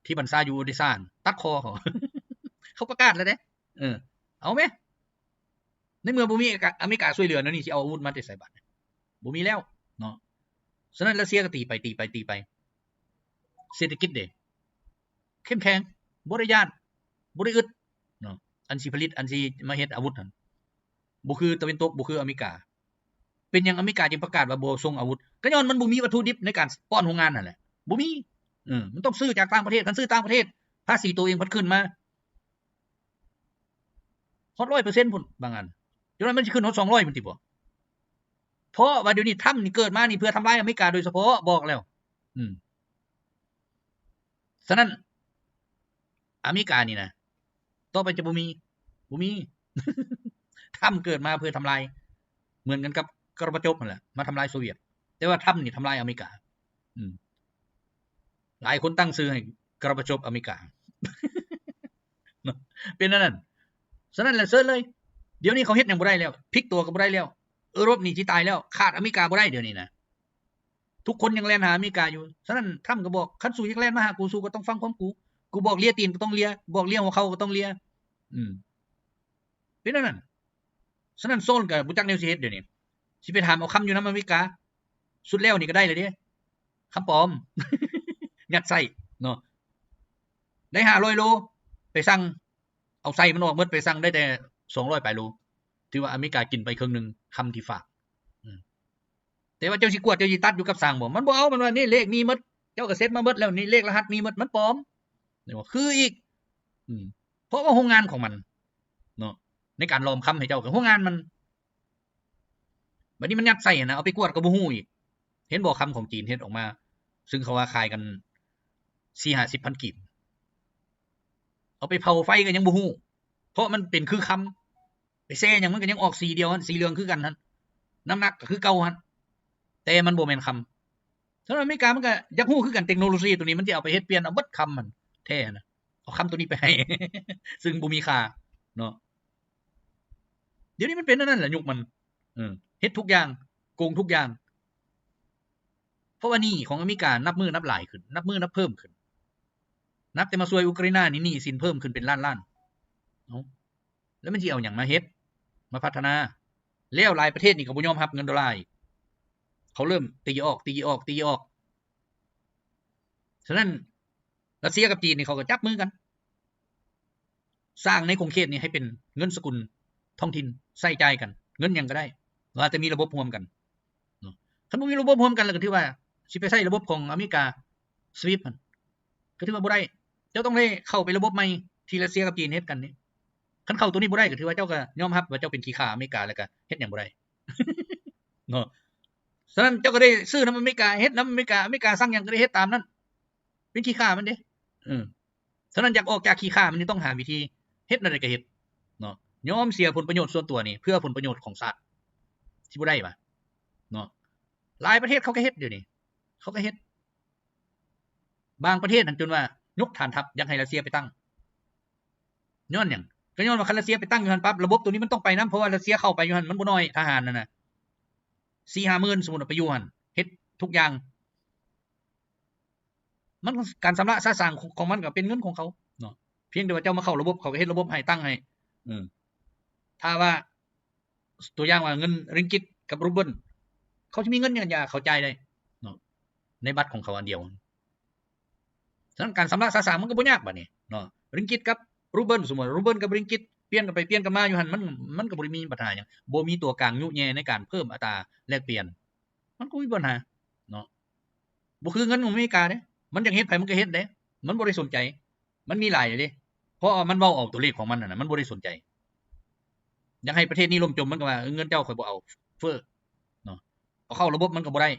ที่บัญชาอยู่โอเดซ่าตัดคอเขา เขาประกาศแล้วเด้เอาแม่ในเมื่อบ่มีอเมริกาช่วยเหลือเนาะนี่สิเอาอาวุธมาแต่ไสบัดบ่มีแล้วเนาะฉะนั้นรัสเซียก็ตีไปเศรษฐกิจเด้เข้มแข็งบ่ได้ย้านบ่ได้อึดเนาะอันสิผลิตอันสิมาเฮ็ดอาวุธนั่นบ่คือตะวันตกบ่คืออเมริกาเป็นหยังอเมริกาจึงประกาศว่าบ่ส่งอาวุธก็ย้อนมันบ่มีวัตถุดิบในการป้อนโรงงานนั่นแหละบ่มีมันต้องซื้อจากต่างประเทศคันซื้อต่างประเทศภาษีตัวเองพัดขึ้นมาฮอด 100% พุ่นบางอันจนมันสิขึ้นฮอด200พุ่นติบ่เพราะว่าเดี๋ยวนี้ทรัมป์นี่เกิดมานี่เพื่อทำลายอเมริกาโดยเฉพาะบอกแล้วฉะนั้นอเมริกานี่นะต่อไปจะบ่มี ทรัมป์เกิดมาเพื่อทำลายเหมือนกันกับกอร์บาชอฟนั่นแหละมาทำลายโซเวียตแต่ว่าทรัมป์นี่ทำลายอเมริกาหลายคนตั้งชื่อให้กอร์บาชอฟอเมริกา เป็นนั่นฉะนั้นแหละเซิร์ชเลยเดี๋ยวนี้เขาเฮ็ดหยังบ่ได้แล้วพลิกตัวก็บ่ได้แล้วยุโรปนี่สิตายแล้วขาดอเมริกาบ่ได้เดี๋ยวนี้นะทุกคนยังแล่นหาอเมริกาอยู่ฉะนั้นทรัมป์ก็บอกคันสู้ยังแล่นมาหากูสู้ก็ต้องฟังความกูบอกเลียตีนก็ต้องเลียบอกเลียหัวเข่าก็ต้องเลียเป็นนั่นฉะนั้นโซนก็บ่จักแนวสิเฮ็ดเดี๋ยวนี้สิไปถามเอาคำอยู่นำอเมริกาสุดแล้วนี่ก็ได้เลยเด้คำปลอม ยัดใส่เนาะได้500โลไปสั่งเอาใส่มันออกหมดไปสั่งได้แต่200ปลายโลถือว่าอเมริกากินไปครึ่งนึงคำที่ฝากแต่ว่าเจ้าสิกวดเจ้าสิตัดอยู่กับสร้างบ่มันบ่เอามันว่านี่เลขมีหมดเจ้าก็เซ็ตมาหมดแล้วนี่เลขรหัสมีหมดมันปลอมนี่ว่าคืออีกเพราะว่าโรงงานของมันเนาะในการลอมคำให้เจ้ากับโรงงานมันบัดนี้มันยัดใส่นะเอาไปกวดก็บ่ฮู้อีกเห็นบ่คำของจีนเฮ็ดออกมาซึ่งเขาว่าขายกัน 4-50,000 กีบเอาไปเผาไฟก็ยังบ่ฮู้เพราะมันเป็นคือคำไปแซ่หยังมันก็ยังออกสีเดียวสีเหลืองคือกันหั่นน้ำหนักก็คือเก่าหั่นแต่มันบ่แม่นคำสำหรับอเมริกามันก็อยากฮู้คือกันเทคโนโลยีตัวนี้มันสิเอาไปเฮ็ดเปลี่ยนเอาเบิดคำมันแท้นะเอาคำตัวนี้ไปให้ ซึ่งบ่มีค่าเนาะเดี๋ยวนี้มันเป็นนั่นแหละยุคมันเฮ็ดทุกอย่างโกงทุกอย่างเพราะว่านี่ของอเมริกานับมือนับหลายขึ้นนับมือนับเพิ่มขึ้นนับแต่มาซวยอุกราอินี่สินเพิ่มขึ้นเป็นล้านๆเนาะแล้วมันสิเอาหยังมาเฮ็ดมาพัฒนาแล้วหลายประเทศนี่ก็บ่ยอมรับเงินดอลลาร์เขาเริ่มตีออกฉะนั้นรัสเซียกับจีนนี่เขาก็จับมือกันสร้างในคงเขตนี้ให้เป็นเงินสกุลท้องถิ่นใช้จ่ายกันเงินหยังก็ได้ว่าจะมีระบบร่วมกันเนาะถ้าบ่มีระบบร่วมกันแล้วก็ถือว่าสิไปใช้ระบบของอเมริกา SWIFT ก็ถือว่าบ่ได้เจ้าต้องได้เข้าไประบบใหม่ที่รัสเซียกับจีนเฮ็ดกันนี่ คันเข้าตัวนี้บ่ได้ก็ถือว่าเจ้าก็ยอมรับว่าเจ้าเป็นขี้ข้าอเมริกาแล้วก็เฮ็ดหยังบ่ได้ เนาะฉะนั้นเจ้าก็ได้ซื้อนำอเมริกาเฮ็ดนำอเมริกาสั่งหยังก็ได้เฮ็ดตามนั้นเป็นขี้ข้ามันเด้ฉะนั้นอยากออกจากขี้ข้ามันนี่ต้องหาวิธีเฮ็ดอะไรก็เฮ็ดเนาะยอมเสียผลประโยชน์ส่วนตัวนี่เพื่อผลประโยชน์ของชาติสิบ่ได้บ่เนาะหลายประเทศเขาก็เฮ็ดเดี๋ยวนี้เขาก็เฮ็ดบางประเทศนั่นจนว่ายกฐานทัพอยากให้รัสเซียไปตั้งย้อนหยังก็ย้อนว่าคันรัสเซียไปตั้งอยู่หั่นปั๊บระบบตัวนี้มันต้องไปนํเพราะว่ารัสเซียเข้าไปอยู่หั่นมันบ่น้อยทหารนั่นน่ะ 4-5 หมื่นสมมุติว่าไปอยู่หั่นเฮ็ดทุกอย่างมันการชำระค่าสร้างของมันก็เป็นเงินของเขาเนาะเพียงแต่ว่าเจ้ามาเข้าระบบเขาก็เฮ็ดระบบให้ตั้งให้ถ้าว่าตัวอย่างว่าเงินริงกิตกับรูเบิลเขาสิมีเงินอย่างเขาจ่ายได้เนาะในบัตรของเขาอันเดียวฉะนั้นการชำระค่าสร้างมันก็บ่ยากบัดนี้เนาะริงกิตกับรูเบิลสมมุติรูเบิลกับริงกิตเปลี่ยนกันไปเปลี่ยนกันมาอยู่หั่นมันก็บ่ได้มีปัญหาหยังบ่มีตัวกลางยุแยในการเพิ่มอัตราแลกเปลี่ยนมันก็บ่มีปัญหาเนาะบ่คือเงินของอเมริกาเด้มันอยากเฮ็ดไผมันก็เฮ็ดเด้มันบ่ได้สนใจมันมีหลายเด้เพราะมันเว้าออกตัวเลขของมันน่ะมันบ่ได้สนใจอยากให้ประเทศนี้ล่มจมมันก็ว่าเงินเจ้าข่อยบ่เอาเฟ้อเนาะเอาเข้าระบบมันก็บ่ได้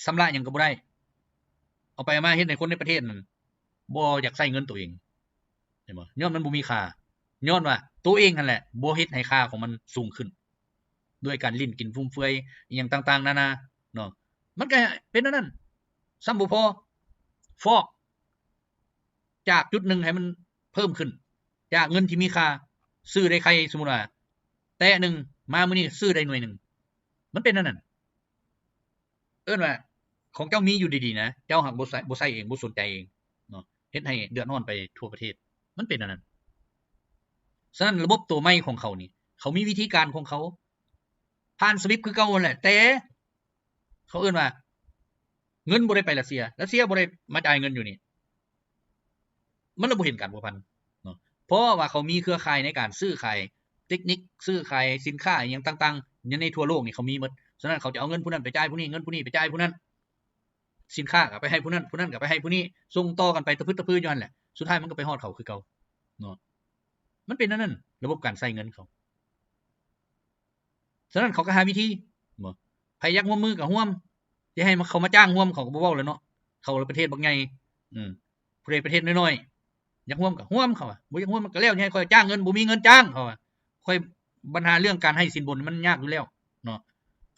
ชำระหยังก็บ่ได้เอาไปมาเฮ็ดให้คนในประเทศนั้นบ่อยากใช้เงินตัวเองเห็นบ่ย้อนมันบ่มีค่าย้อนว่าตัวเองนั่นแหละบ่เฮ็ดให้ค่าของมันสูงขึ้นด้วยการลิ้นกินฟุ่มเฟือยอีหยังต่างๆนานาเนาะมันก็เป็นอันนั้นซ้ำบ่พอฟอกจากจุดหนึ่งให้มันเพิ่มขึ้นจากเงินที่มีค่าซื้อได้ใครสมมุติว่าแตะนึงมามื้อนี้ซื้อได้หน่วยนึงมันเป็นอันนั้นเอิ้นว่าของเจ้ามีอยู่ดีๆนะเจ้าหักบ่ใช้เองบ่สนใจเองเนาะเฮ็ดให้เดือดร้อนไปทั่วประเทศมันเป็นอันนั้นฉะนั้นระบบตัวใหม่ของเขานี่เขามีวิธีการของเขาผ่านสวิปคือเก่านั่นแหละแต่เขาเอิ้นว่าเงินบ่ได้ไปรัสเซียบ่ได้มาจ่ายเงินอยู่นี่มันเลยบ่เห็นการผัวพันเนาะเพราะว่าเขามีเครือข่ายในการซื้อขายเทคนิคซื้อขายสินค้าอีหยังต่างๆในทั่วโลกนี่เขามีหมดฉะนั้นเขาจะเอาเงินผู้นั้นไปจ่ายผู้นี้เงินผู้นี้ไปจ่ายผู้นั้นสินค้าก็ไปให้ผู้นั้นผู้นั้นก็ไปให้ผู้นี้ส่งต่อกันไปตะพึดตะพืออยู่นั่นแหละสุดท้ายมันก็ไปฮอดเขาคือเก่าเนาะมันเป็นนั่นระบบการใช้เงินเขาฉะนั้นเขาก็หาวิธีบ่ไผอยากร่วมมือก็ร่วมสิให้เขามาจ้างร่วมเขาก็บ่เว้าแล้วเนาะเขาประเทศบักใหญ่ผู้ใดประเทศน้อยๆอยากร่วมก็ร่วมเขาว่าบ่อยากร่วมมันก็แล้วให้ค่อยจ้างเงินบ่มีเงินจ้างเขาว่าค่อยปัญหาเรื่องการให้สินบนมันยากอยู่แล้วเนาะ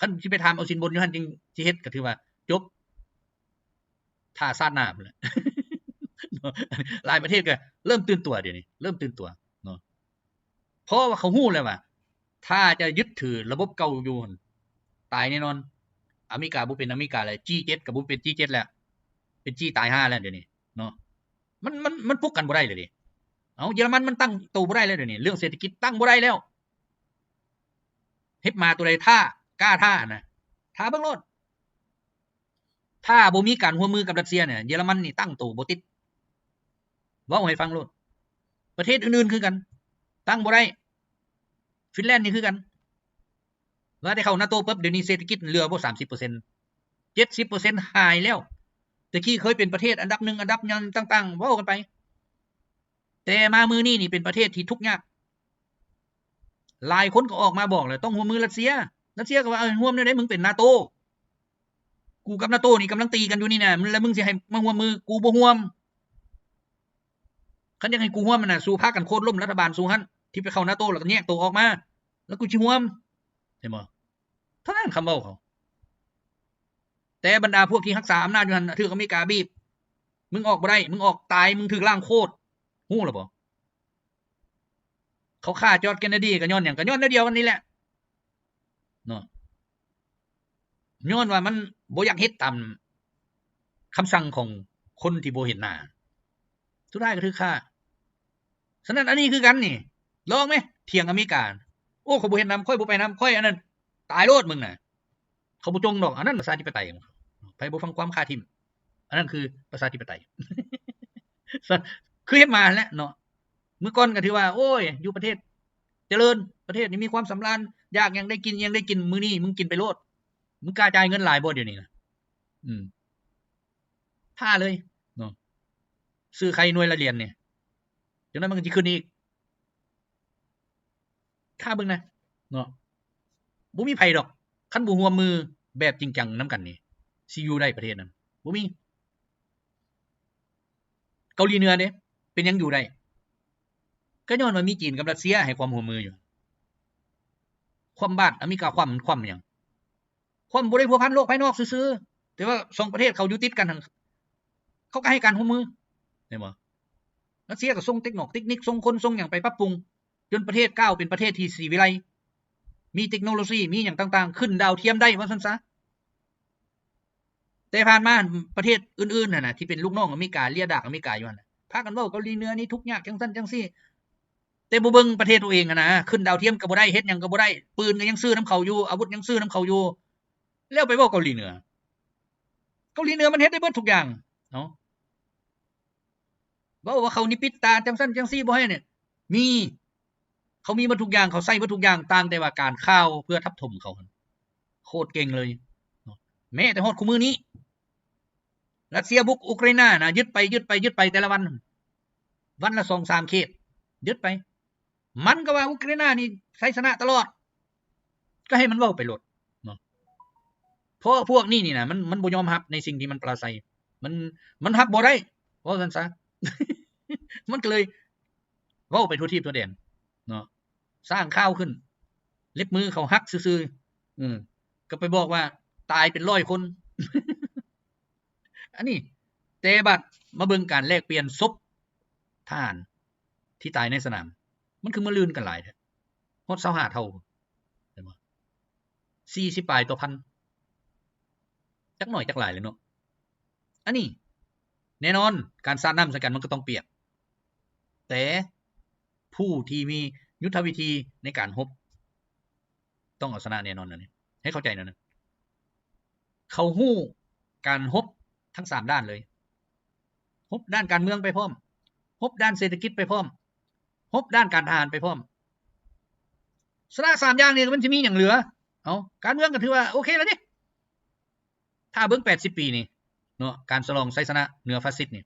คันสิไปถามเอาสินบนอยู่หั่นจริงสิเฮ็ดก็ถือว่าจบท่าซาดหน้าพุ่นแหละ หลายประเทศก็เริ่มตื่นตัวเดี๋ยวนี้เริ่มตื่นตัวเนาะเพราะว่าเขาฮู้แล้วว่าถ้าจะยึดถือระบบเก่าอยู่ตายแน่นอนอเมริกาบ่เป็นอเมริกาแล้ว G7 ก็บ่เป็น G7 แล้วเป็น G ตายห่าแล้วเดี๋ยวนี้เนาะมันปลุกกันบ่ได้เลยดิเอาเยอรมันมันตั้งตัวบ่ได้แล้วเดี๋ยวนี้เรื่องเศรษฐกิจตั้งบ่ได้แล้วเฮ็ดมาตัวใดท่ากล้าท่านะท่าเบิ่งโลดถ้าบ่มีการร่วมมือกับรัสเซียเนี่ยเยอรมันนี่ตั้งตัวบ่ติดเว้าให้ฟังโลดประเทศอื่นๆคือกันตั้งบ่ได้ฟินแลนด์นี่คือกันว่าได้เข้า NATO ปั๊บเดี๋ยวนี้เศรษฐกิจเหลือบ่ 30% 70% หายแล้วแต่กี้เคยเป็นประเทศอันดับ1อันดับยังต่างๆเว้ากันไปแต่มามื้อนี้นี่เป็นประเทศที่ทุกข์ยากหลายคนก็ออกมาบอกเลยต้องร่วมมือรัสเซียก็ว่าร่วมแนวใดมึงเป็น NATO กูกับ NATO นี่กำลังตีกันอยู่นี่น่ะแล้วมึงสิให้มาร่วมมือกูบ่ร่วมคันอยากให้กูร่วมมันน่ะสู้พากันโค่นล้มรัฐบาลสู้หั่นที่ไปเข้า NATO แล้วก็แยกตัวออกมาแล้วกูสิร่วมเห็นบ่เท่านั้นคำเว้าเขาแต่บรรดาพวกที่รักษาอำนาจอยู่หั่นถูกอเมริกาบีบมึงออกบ่ได้มึงออกตายมึงถูกล้างโคตรฮู้แล้วบ่เขาฆ่าจอร์จเคนเนดีก็ย้อนหยังก็ย้อนแนวเดียวกันนี่แหละเนาะย้อนว่ามันบ่อยากเฮ็ดตามคำสั่งของคนที่บ่เห็นหน้าสุดท้ายก็ถูกฆ่าฉะนั้นอันนี้คือกันนี่ลองมั้ยเถียงอเมริกาโอ้เขาบ่เฮ็ดนำค่อยบ่ไปนำค่อยอันนั้นตายโลดมึงน่ะเขาบ่จงดอกอันนั้นประชาธิปไตยไผบ่ฟังความค่าทิ่มอันนั้นคือประชาธิปไตย คือเฮ็ดมาแหละเนาะมื้อก่อนก็ถือว่าโอ้ยอยู่ประเทศเจริญประเทศนี้มีความสำราญอยากหยังได้กินยังได้กินมื้อนี้มึงกินไปโลดมึงกล้าจ่ายเงินหลายบ่เดี๋ยวนี้น่ะท่าเลยเนาะซื้อไข่หน่วยละเหรียญนี่จังนั้นมันก็สิขึ้นอีก ถ้าเบิ่งนะเนาะบ่มีไผดอกคันบ่ร่วมมือแบบจริงจังนํกันนี่สิอยู่ได้ประเทศนั้นบ่มีเกาหลีเหนือเด้เป็นหยังอยู่ได้ก็ย้อนว่ามีจีนกับรัสเซียให้ความร่วมมืออยู่ความบ้านอเมริกาความมันความหยังความบ่ได้พัวพันโลกภายนอกซื่อๆแต่ว่า2ประเทศเขาอยู่ติดกันเขาก็ให้การร่วมมือเห็นบ่รัสเซียก็ส่งเทคนิคส่งคนส่งหยังไปปรับปรุงจนประเทศก้าวเป็นประเทศที่สีวิไลมีเทคโนโลยีมีหยังต่างๆขึ้นดาวเทียมได้ว่าซั่นซะแต่ผ่านมาประเทศอื่นๆน่ะนะที่เป็นลูกน้องอเมริกาเลียดากอเมริกาอยู่นั่นน่ะพากันเว้าเกาหลีเหนือนี่ทุกข์ยากจังซั่นจังซี่แต่บ่เบิ่งประเทศตัวเองนะขึ้นดาวเทียมก็บ่ได้เฮ็ดหยังก็บ่ได้ปืนก็ยังซื้อนำเขาอยู่อาวุธยังซื้อนำเขาอยู่แล้วไปเว้าเกาหลีเหนือมันเฮ็ดได้เบิดทุกอย่างเนาะเว้าว่าเขานี่ปิดตาจังซั่นจังซี่บ่ให้เนี่ยมีเขามีมาทุกอย่างเขาใส่มาทุกอย่างต่างแต่ว่าการข่าวเพื่อทับถมเขาโคตรเก่งเลยแม้แต่ฮอดคุมื้อนี้รัสเซียบุกอุกราอินะยึดไปแต่ละวันละ 2-3 เขตยึดไปมันก็ว่าอุกราอินะนี่ชัยชนะตลอดก็ให้มันเว้าไปโลดเนาะเพราะพวกนี้นี่นะมันบ่ยอมรับในสิ่งที่มันปราศัยมันรับบ่ได้ว่าซั่นซะ มันก็เลยเว้าไปทั่วทิพย์ทั่วแดนเนาะสร้างข่าวขึ้นเล็บมือเขาหักซื่อๆก็ไปบอกว่าตายเป็น100คนอันนี้แต่บัดมาเบิ่งการแลกเปลี่ยนศพทหารที่ตายในสนามมันคือมาลื่นกันหลายแท้ฮอด25เท่าเห็นบ่40ปลายต่อพันจักหน่อยจักหลายเลยเนาะอันนี้แน่นอนการสาดน้ำใส่กันมันก็ต้องเปียกแต่ผู้ที่มียุทธวิธีในการรบต้องเอาชนะแน่นอนนะนี่ให้เข้าใจนะเขาฮู้การรบทั้ง3ด้านเลยรบด้านการเมืองไปพร้อมรบด้านเศรษฐกิจไปพร้อมรบด้านการทหารไปพร้อมชนะ3อย่างนี้มันสิมีหยังเหลือเอาการเมืองก็ถือว่าโอเคแล้วดิถ้าเบิ่ง80ปีนี่เนาะการฉลองชัยชนะเหนือฟาสซิสต์นี่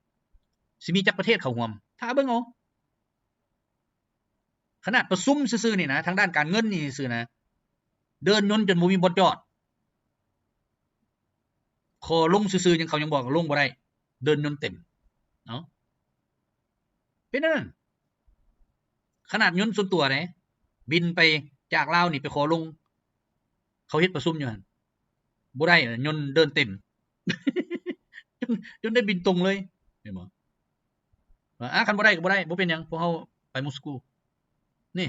สิมีจักประเทศเข้าร่วมถ้าเบิ่งเอาขนาดประชุมซื่อๆนี่นะทางด้านการเงินนี่ซื่อนะเดินยนต์จนบ่มีบ่จอดขอลงซื่อๆยังเขายังบอกลงบ่ได้เดินยนต์เต็มเนาะเป็นนั่นขนาดยนต์ส่วนตัวเด้บินไปจากลาวนี่ไปขอลงเขาเฮ็ดประชุมอยู่หั่นบ่ได้ยนต์เดินเต็ม จนได้บินตรงเลยเห็นบ่คันบ่ได้ก็บ่ได้บ่เป็นหยังพวกเฮาไปมอสโกนี่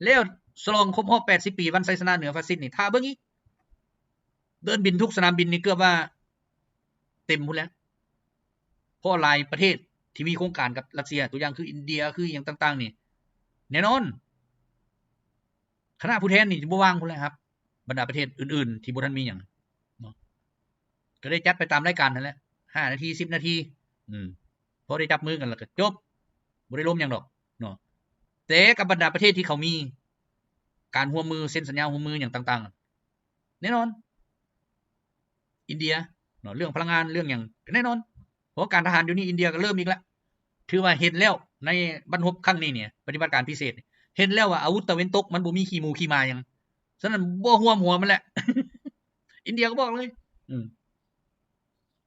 แล้วฉลองครบรอบ80ปีวันชัยชนะเหนือฟาสซิสต์นี่ถ้าเบิ่งอีกเดินบินทุกสนามบินนี่เกือบว่าเต็มพุ่นแล้วเพราะหลายประเทศที่มีโครงการกับรัสเซียตัวอย่างคืออินเดียคือหยังต่างๆนี่แน่นอนคณะผู้แทนนี่สิบ่ว่างพุ่นแล้วครับบรรดาประเทศอื่นๆที่บ่ทันมีหยังเนาะก็ได้จัดไปตามรายการนั่นแหละ5นาที10นาทีพอได้จับมือกันแล้วก็จบบ่ได้ล้มหยังดอกเนาะแต่กับบรรดาประเทศที่เขามีการร่วมมือเซ็นสัญญาร่วมมือหยังต่างๆแน่นอนอินเดียเนาะเรื่องพลังงานเรื่องหยังแน่นอนเพราะการทหารเดี๋ยวนี้อินเดียก็เริ่มอีกแล้วถือว่าเห็นแล้วในบรรทบครั้งนี้เนี่ยปฏิบัติการพิเศษเห็นแล้วว่าอาวุธตะเวนตกมันบ่มีขี้หมูขี้มาหยังฉะนั้นบ่ร่วมหัวมันแหละ อินเดียก็บอกเลย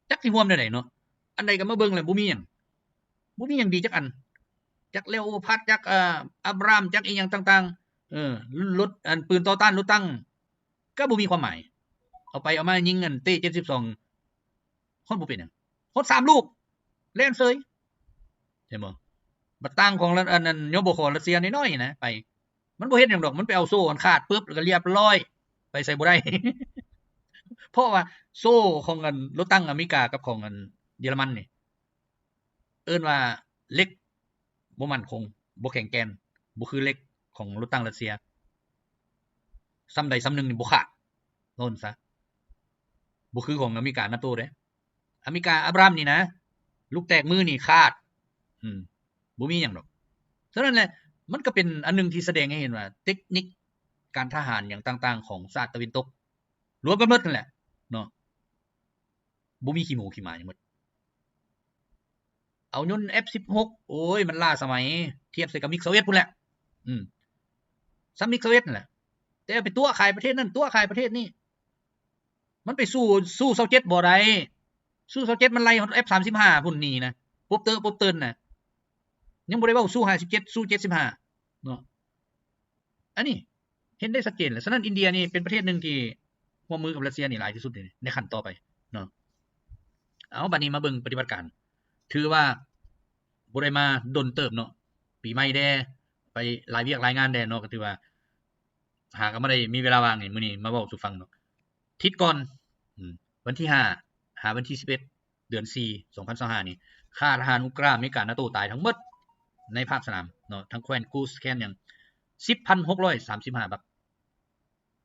จักสิร่วมได้ไดเนาะอันใดก็มาเบิ่งแล้วบ่มีหยังดีจักอันจักเลโอพัดจักอับรามจักอีหยังต่างๆรถอันปืนต่อต้านรถตั้งก็บ่มีความหมายเอาไปเอามายิงกันเต้72ฮอดบ่เป็นหยังฮอด3ลูกแล่นเสยเห็นบ่บัดตั้งของอันนั้นยบครัสเซียน้อยๆนะไปมันบ่เฮ็ดหยังดอกมันไปเอาโซ่อันขาดปึ๊บแล้วก็เรียบร้อยไปใส่บ่ได้ เพราะว่าโซ่ของอันรถตั้งอเมริกากับของอันเยอรมันนี่เอิ้นว่าเหล็กบ่มั่นคงบ่แข็งแกร่งบ่คือเหล็กของรถตั้งรัสเซียซ้ำใดซ้ำหนึ่งนี่บ่ขาดโน่นซะบ่คือของอเมริกา NATO เด้อเมริกาอับรามนี่นะลูกแตกมือนี่ขาดบ่มีหยังดอกฉะนั้นแหละมันก็เป็นอันนึงที่แสดงให้เห็นว่าเทคนิคการทหารอย่างต่างๆของชาติตะวันตกรวมกันหมดนั่นแหละเนาะบ่มีขี้หมูขี้หมาหยังหมดเอายนต์ F16 โอ้ยมันล้าสมัยเทียบใส่กับมิกโซเวียตพุ่นแหละ ซ้ำมิกโซเวียตนั่นแหละแต่ไปตัวขายประเทศนั้นตัวขายประเทศนี้มันไปสู้27บ่ได้สู้27มันไล่ F35 พุ่นนี่นะปุ๊บเตินน่ะยังบ่ได้เว้าสู้57สู้75เนาะอันนี้เห็นได้ชัดเจนเลยฉะนั้นอินเดียนี่เป็นประเทศนึงที่ร่วมมือกับรัสเซียนี่หลายที่สุดในขั้นต่อไปเนาะเอาบัดนี้มาเบิ่งปฏิบัติการถือว่าบ่ได้มาดนเติบเนาะปีใหม่แดไปหลายเวียกหลายงานแดเนาะก็ถือว่าหาก็บ่ได้มีเวลาว่างนี่มื้อนี้มาเว้าสู่ฟังเนาะทิศก่อนวันที่5หาวันที่11เดือน4 2025นี่ค่าทหารอุกราอเมริกา NATO ตายทั้งหมดในภาคสนามเนาะทั้งแคว้นกูสแคนหยัง 10,635 บาท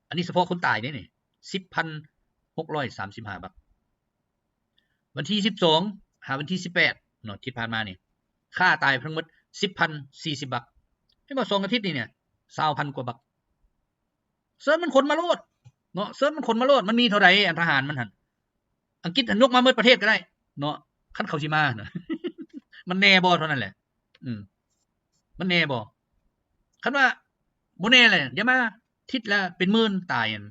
อันนี้เฉพาะคนตายเด้นี่ 10,635 บาทวันที่12หาวันที่18เนาะที่ผ่านมานี่ค่าตายทั้งหมด 10,040 บาทให้บ่2อาทิตย์นี่เนี่ย 20,000 กว่าบาทเซิร์ชมันคนมาโลดเนาะเซิร์ชมันคนมาโลดมันมีเท่าใดอันทหารมันหั่นอังกฤษยกมาหมดประเทศก็ได้เนาะคันเขาสิมาเนาะ มันแน่บ่เท่านั้นแหละมันแน่บ่คันว่าบ่แน่เลยอย่ามาทิศละเป็นหมื่นตายอัน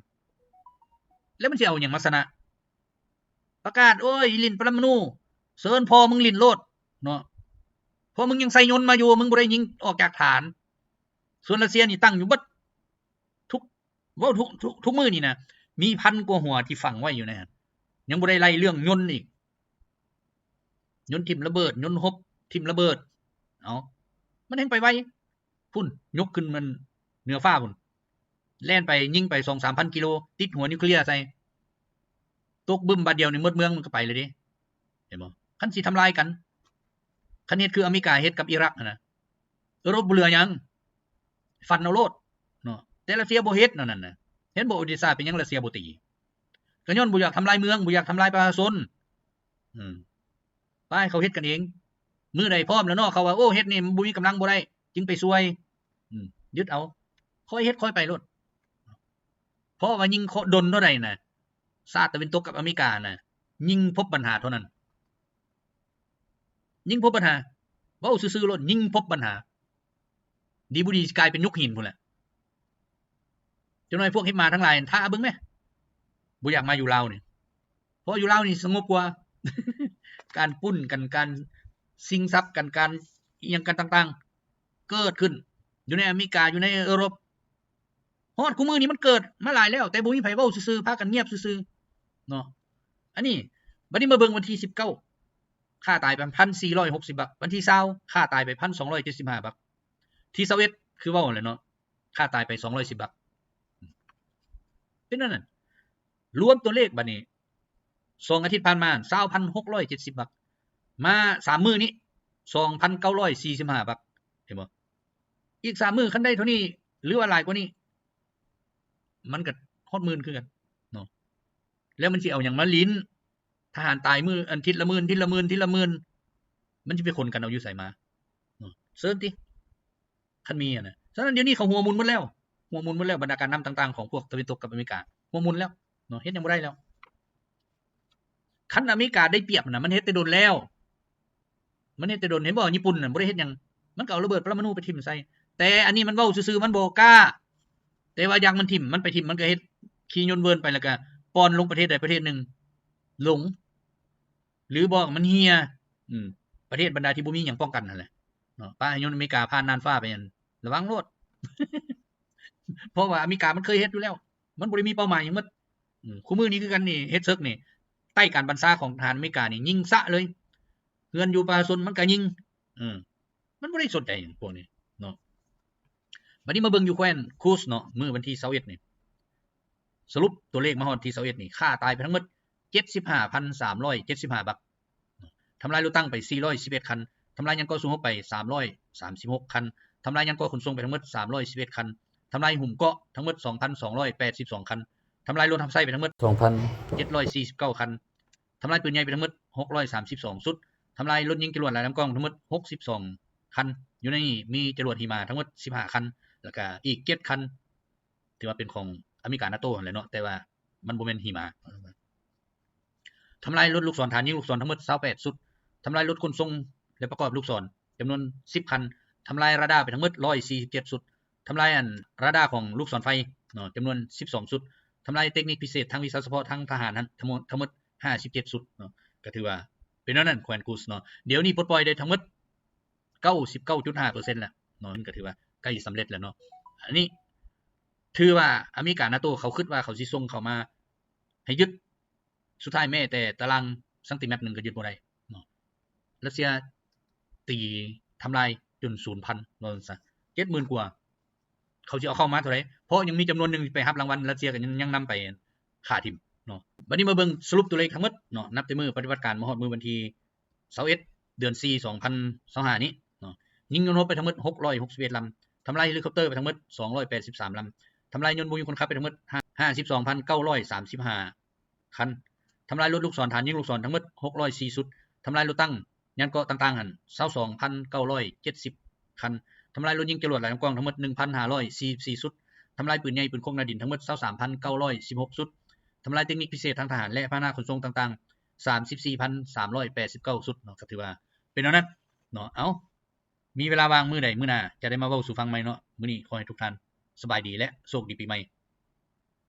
แล้วมันสิเอาหยังมาชนะประกาศโอ้ยลิ้นปรมาณูเซิร์นพอมึงลิ้นโลดเนาะพอมึงยังใส่ยนต์มาอยู่มึงบ่ได้ยิงออกจากฐานส่วนรัสเซียนี่ตั้งอยู่เบิดทุกมื้อนี่นะมีพันกว่าหัวที่ฝังไว้อยู่นะยังบ่ได้ไล่เรื่องยนต์อีกยนต์ทิ่มระเบิดยนต์ฮบทิ่มระเบิดเอามันแฮงไปไวพุ่นยกขึ้นมันเหนือฟ้าพุ่นแล่นไปยิงไป 2-3,000 กิโลติดหัวนิวเคลียร์ใส่ตกบึ้มบาดเดียวนี่หมดเมืองมันก็ไปเลยดิเห็นบ่คันสิทำลายกันคันเฮ็ดคืออเมริกาเฮ็ดกับอิรักนะรบบ่เหลือหยังฟันเอาโลดเนาะแต่รัสเซียบ่เฮ็ดนั่นน่ะเห็นบ่โอเดซ่าเป็นหยังรัสเซียบ่ตีก็ย้อนบ่อยากทำลายเมืองบ่อยากทำลายประชาชนไปเขาเฮ็ดกันเองมื้อใดพร้อมแล้วเนาะเขาว่าโอ้เฮ็ดนี่บ่มีกำลังบ่ได้จึงไปช่วยยึดเอาค่อยเฮ็ดค่อยไปโลดเพราะว่ายิงดนเท่าใดน่ะชาติตะวันตกกับอเมริกาน่ะยิงพบปัญหาเท่านั้นยิงพบปัญหาเว้าซื่อๆโลดยิงพบปัญหาดีบ่ดีกลายเป็นยุคหินพุ่นแหละจังหน่อยพวกเฮ็ดมาทั้งหลายท่าเบิ่งแม่บ่อยากมาอยู่ลาวนี่เพราะอยู่ลาวนี่สงบกว่า การปุ้นกันการซิงทรัพย์กันการอีหยังกันต่างๆเกิดขึ้นอยู่ในอเมริกาอยู่ในยุโรปฮอดคุมื้อนี้มันเกิดมาหลายแล้วแต่บ่มีไผเว้าซื่อๆพากันเงียบซื่อๆเนาะอันนี้บัดนี้มาเบิ่งวันที่19ค่าตายไป 1,460 บาทวันที่20ค่าตายไป 1,275 บาทที่21คือเว้าแหละเนาะค่าตายไป210 บาทเป็นนั่นน่ะรวมตัวเลขบัดนี้2อาทิตย์ผ่านมา 20,670 บาทมา3มื้อนี้ 2,945 บาทเห็นบ่อีก3มื้อคันได้เท่านี้หรือว่าหลายกว่านี้มันก็ฮอดหมื่นคือกันเนาะแล้วมันสิเอาหยังมาลิ้นทหารตายมื้ออันทิศละหมื่นทิศละหมื่นทิศละหมื่นมันสิไปคนกันเอาอยู่ไสมาเนาะเซิร์ชติคันมีอ่ะนะฉะนั้นเดี๋ยวนี้เขาหัวมุนหมดแล้วบรรดาการนำต่างๆของพวกตะวันตกกับอเมริกาหัวมุนแล้วเนาะเฮ็ดหยังบ่ได้แล้วคันอเมริกาได้เปรียบน่ะมันเฮ็ดแต่โดนแล้วมันเฮ็ดแต่โดนเห็นบ่ญี่ปุ่นน่ะบ่ได้เฮ็ดหยังมันก็เอาระเบิดปรมาณูไปทิ่มใส่แต่อันนี้มันเว้าซื่อๆมันบ่กล้าแต่ว่าอย่างมันทิ่มมันไปทิ่มมันก็เฮ็ดขี้ยนต์เวินไปแล้วก็ป้อนลงประเทศใดประเทศนึงหลงหรือบ่มันเหียประเทศบรรดาที่บ่มีหยังป้องกันนั่นแหละเนาะป้ายนต์อเมริกาผ่านน่านฟ้าไปนั่นระวังโลด เพราะว่าอเมริกามันเคยเฮ็ดอยู่แล้วมันบ่ได้มีเป้าหมายหยังหมดคุมื้อนี้คือกันนี่เฮ็ดซึกนี่ใต้การบัญชาของทหารอเมริกานี่ยิงซะเลยเฮือนอยู่ประชาชนมันก็ยิงมันบ่ได้สนใจหยังพวกนี้เนาะบัดนี้มาเบิ่งอยู่แคว้นคูสเนาะมื้อวันที่21นี่สรุปตัวเลขมาฮอดที่21นี่ค่าตายไปทั้งหมด 75,375 บาททำลายรถตั้งไป411คันทำลายยานก่อสู้รบไป336คันทำลายยานก่อขนส่งไปทั้งหมด311คันทำลายหุ่มเกาะทั้งหมด 2,282 คันทำลายรถทับไส้ไปทั้งหมด 2,749 คันทำลายปืนใหญ่ไปทั้งหมด632ชุดทำลายรถยิงจรวดลายน้ำกล้องทั้งหมด62คันอยู่ในนี้มีจรวดหิมะทั้งหมด15คันแล้วก็อีก7คันถือว่าเป็นของอเมริกา NATO นั่นแหละเนาะแต่ว่ามันบ่แม่นหิมะทำลายรถลูกศรฐานยิงลูกศรทั้งหมด28ชุดทำลายรถขนส่งและประกอบลูกศรจำนวน10คันทำลายราดาร์ไปทั้งหมด147ชุด ทำลายราดาร์ของลูกศรไฟเนาะจำนวน12ชุดทำลายเทคนิคพิเศษทางวิชาเฉพาะทางทหารนั้นทั้งหมด57ชุดเนาะก็ถือว่าเป็นนั้นแควนกูสเนาะเดี๋ยวนี้ปลดปล่อยได้ทั้งหมด 99.5% แล้วเนาะก็ถือว่าใกล้สำเร็จแล้วเนาะอันนี้ถือว่าอเมริกา NATO เขาคิดว่าเขาสิส่งเข้ามาให้ยึดสุดท้ายแม้แต่ตารางซนนึงก็ยึดบ่ได้เนาะรัสเซียตีทำลายจน 0,000 ว่าซั่นซะ 70,000 กว่าเขาสิเอาเข้ามาเท่าไหร่เพราะยังมีจำนวนนึงไปรับรางวัลรัสเซียก็ยังนำไปฆ่าทิ่มเนาะบัดนี้มาเบิ่งสรุปตัวเลขทั้งหมดเนาะนับแต่มื้อปฏิบัติการมาฮอดมื้อวันที่21เดือน4 2025นี้เนาะยิงยนต์รบไปทั้งหมด661ลำทำลายเฮลิคอปเตอร์ไปทั้งหมด283ลำทำลายยนต์บ่มีคนขับไปทั้งหมด52,935 คันทำลายรถลูกศรฐานยิงลูกศรทั้งหมด604ชุดทำลายรถตั้งยานเกาะต่างๆหั่น22,970 คันทำลายรถยิงจรวดหลายลำกล้องทั้งหมด 1,544 ชุดทำลายปืนใหญ่ปืนพกหน้าดินทั้งหมด 23,916 ชุดทำลายเทคนิคพิเศษทางทหารและพาหนะขนส่งต่างๆ 34,389 ชุดเนาะก็ถือว่าเป็นเอานั้นเนาะเอามีเวลาว่างมื้อใดมื้อหน้าจะได้มาเว้าสู่ฟังใหม่เนาะมื้อนี้ขอให้ทุกท่านสบายดีและโชคดีปีใหม่